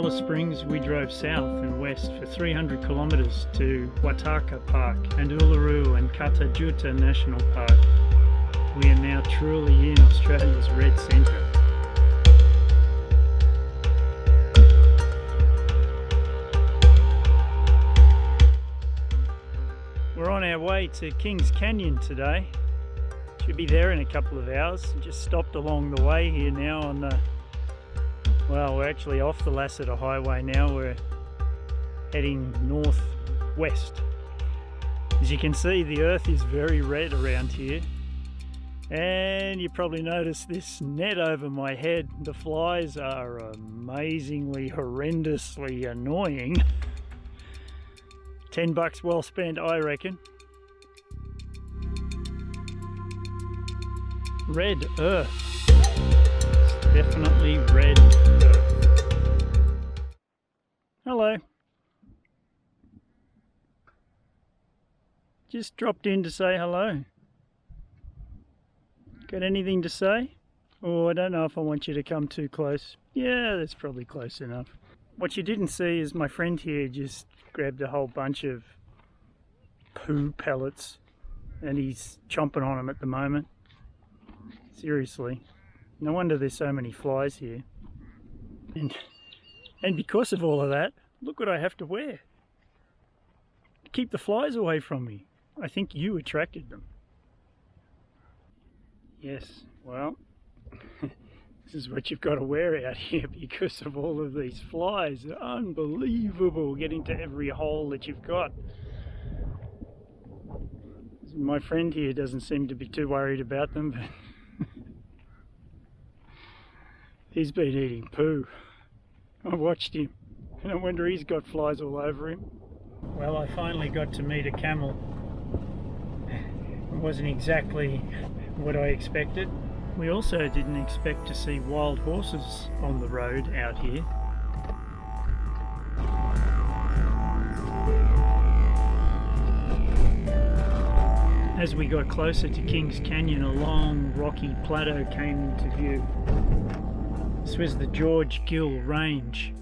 Alice Springs, we drove south and west for 300 kilometres to Wataka Park and Uluru and Kata Tjuta National Park. We are now truly in Australia's red centre. We're on our way to Kings Canyon today. Should be there in a couple of hours. Just stopped along the way here now on the, well, we're actually off the Lassiter Highway now. We're heading northwest. As you can see, the earth is very red around here. And you probably noticed this net over my head. The flies are amazingly, horrendously annoying. $10 well spent, I reckon. Red earth. It's definitely red earth. Hello. Just dropped in to say hello. Got anything to say? Oh, I don't know if I want you to come too close. Yeah, that's probably close enough. What you didn't see is my friend here just grabbed a whole bunch of poo pellets and he's chomping on them at the moment. Seriously, no wonder there's so many flies here. And because of all of that, look what I have to wear to keep the flies away from me. I think you attracted them. Yes, well, this is what you've got to wear out here because of all of these flies. They're unbelievable. Get into every hole that you've got. My friend here doesn't seem to be too worried about them, but he's been eating poo. I watched him, and I wonder he's got flies all over him. Well, I finally got to meet a camel. It wasn't exactly what I expected. We also didn't expect to see wild horses on the road out here. As we got closer to Kings Canyon, a long rocky plateau came into view. This was the George Gill Range,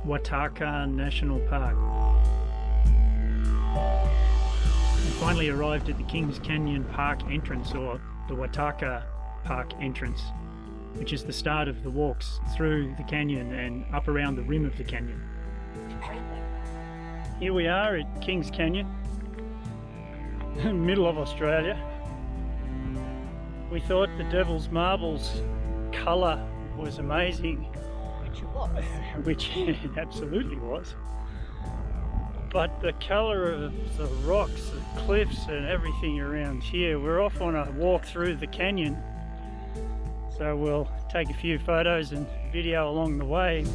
Wataka National Park. We finally arrived at the Kings Canyon Park entrance, or the Wataka Park entrance, which is the start of the walks through the canyon and up around the rim of the canyon. Here we are at Kings Canyon, middle of Australia. We thought the Devil's Marbles colour was amazing. Which it was. Which it absolutely was. But the colour of the rocks, the cliffs and everything around here, we're off on a walk through the canyon. So we'll take a few photos and video along the way.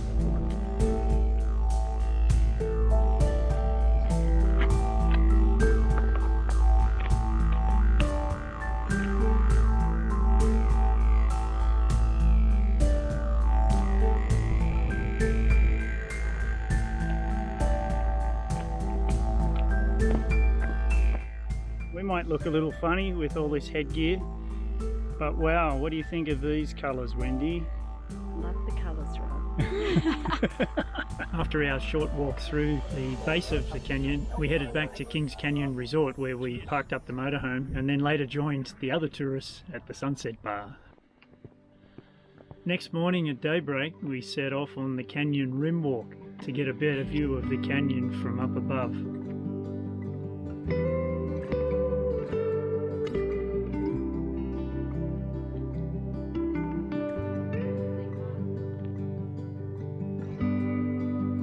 Might look a little funny with all this headgear, but wow, what do you think of these colours, Wendy? Love the colours, Rob. After our short walk through the base of the canyon, we headed back to Kings Canyon Resort where we parked up the motorhome and then later joined the other tourists at the Sunset Bar. Next morning at daybreak, we set off on the canyon rim walk to get a better view of the canyon from up above.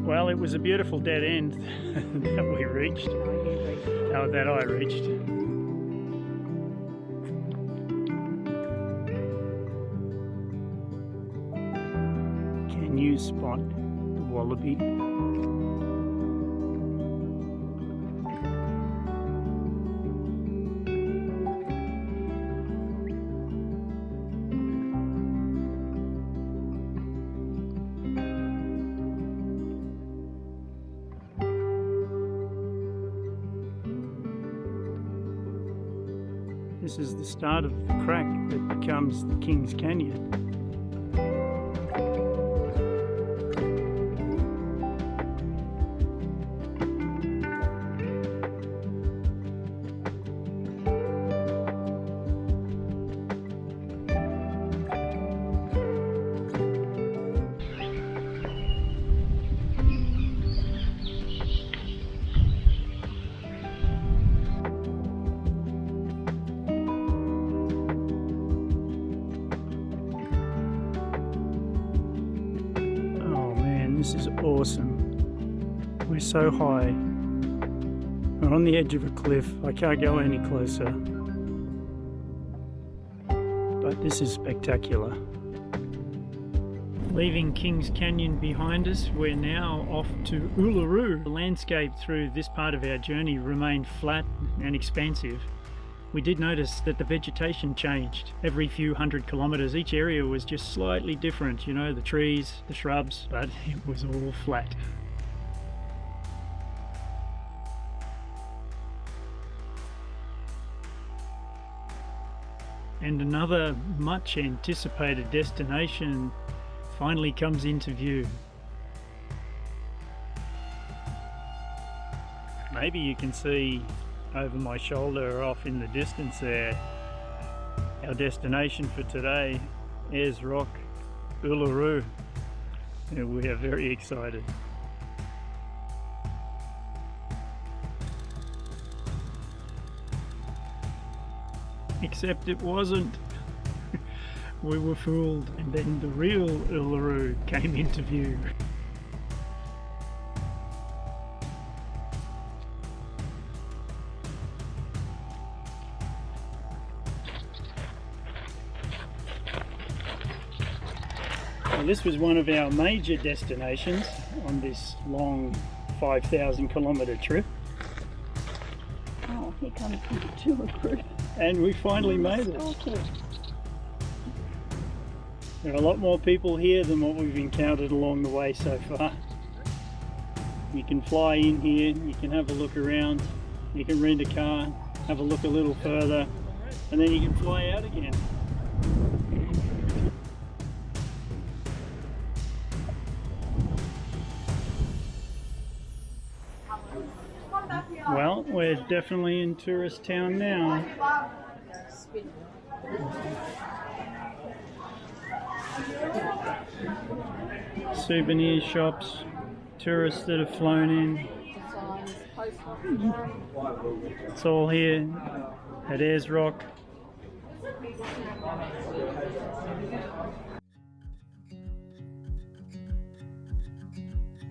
Well, it was a beautiful dead end that we reached. Oh, that I reached. Can you spot the wallaby? This is the start of the crack that becomes the Kings Canyon. We're so high. We're on the edge of a cliff. I can't go any closer. But this is spectacular. Leaving Kings Canyon behind us, we're now off to Uluru. The landscape through this part of our journey remained flat and expansive. We did notice that the vegetation changed every few hundred kilometres. Each area was just slightly different, you know, the trees, the shrubs, but it was all flat. And another much anticipated destination finally comes into view. Maybe you can see over my shoulder off in the distance there our destination for today, Ayers Rock, Uluru. And we are very excited. Except it wasn't. We were fooled, and then the real Uluru came into view. Well, this was one of our major destinations on this long 5,000 kilometre trip. Oh, here comes the tour group. And we finally made it. There are a lot more people here than what we've encountered along the way so far. You can fly in here, you can have a look around, you can rent a car, have a look a little further, and then you can fly out again. Well, we're definitely in tourist town now. Souvenir shops, tourists that have flown in. It's all here at Ayers Rock.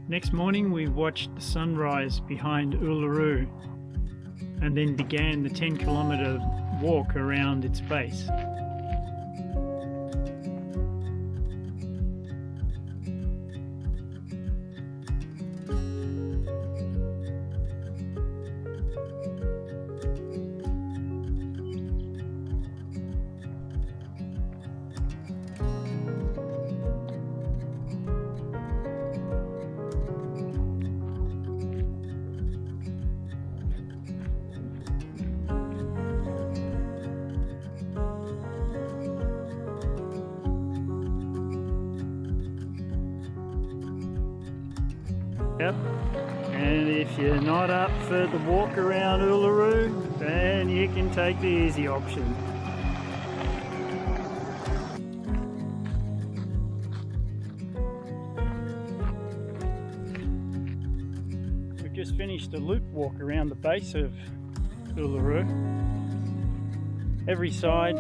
Next morning we watched the sunrise behind Uluru and then began the 10-kilometre walk around its base. Yep, and if you're not up for the walk around Uluru, then you can take the easy option. We've just finished a loop walk around the base of Uluru. Every side,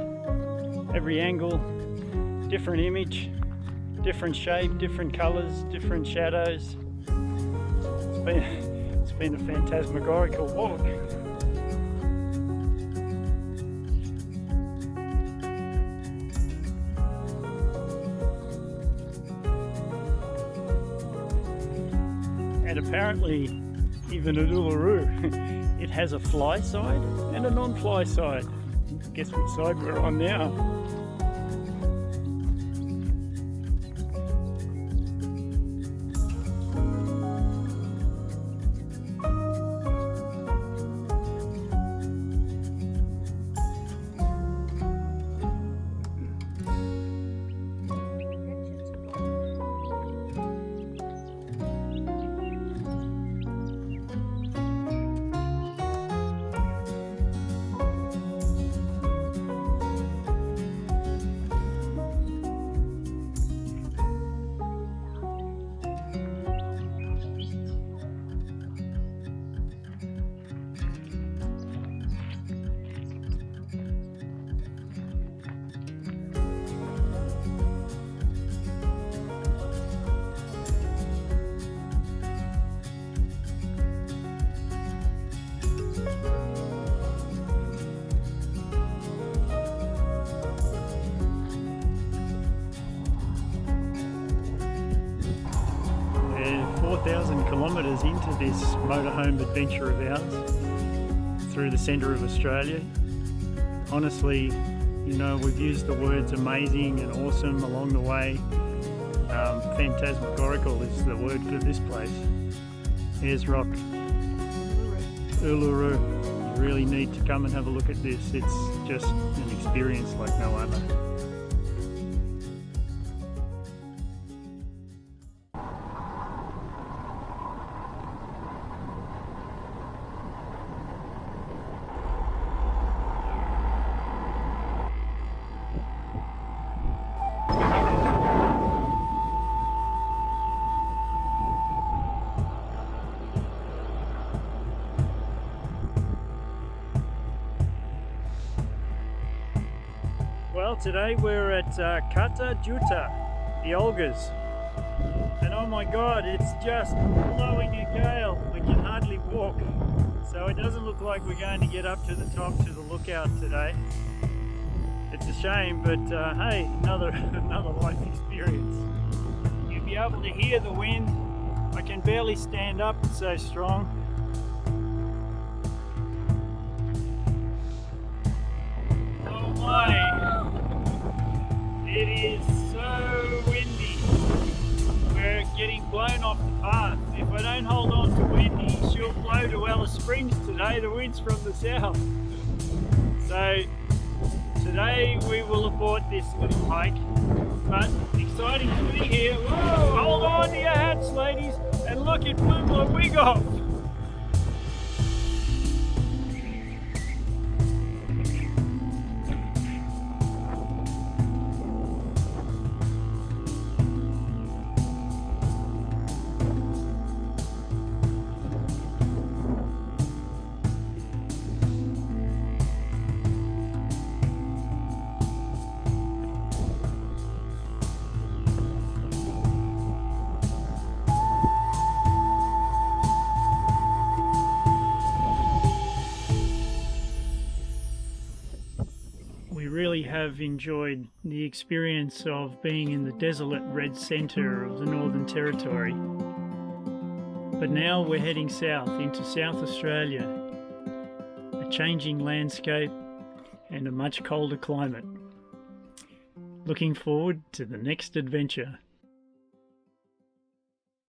every angle, different image, different shape, different colours, different shadows. It's been a phantasmagorical walk. And apparently, even at Uluru, it has a fly side and a non-fly side. Guess which side we're on now. kilometres into this motorhome adventure of ours through the centre of Australia. Honestly, you know, we've used the words amazing and awesome along the way. Phantasmagorical is the word for this place. Ayers Rock, Uluru. You really need to come and have a look at this. It's just an experience like no other. Well, today we're at Kata Tjuta, the Olgas, and oh my god, it's just blowing a gale. We can hardly walk, so it doesn't look like we're going to get up to the top to the lookout today. It's a shame, but hey, another life experience. You'll be able to hear the wind. I can barely stand up, it's so strong. Oh my! It is so windy. We're getting blown off the path. If I don't hold on to Wendy, she'll blow to Alice Springs today. The wind's from the south. So today we will abort this little hike. But exciting to be here. Whoa, hold on to your hats, ladies, and look, it blew my wig off. Really have enjoyed the experience of being in the desolate red centre of the Northern Territory. But now we're heading south into South Australia, a changing landscape and a much colder climate. Looking forward to the next adventure.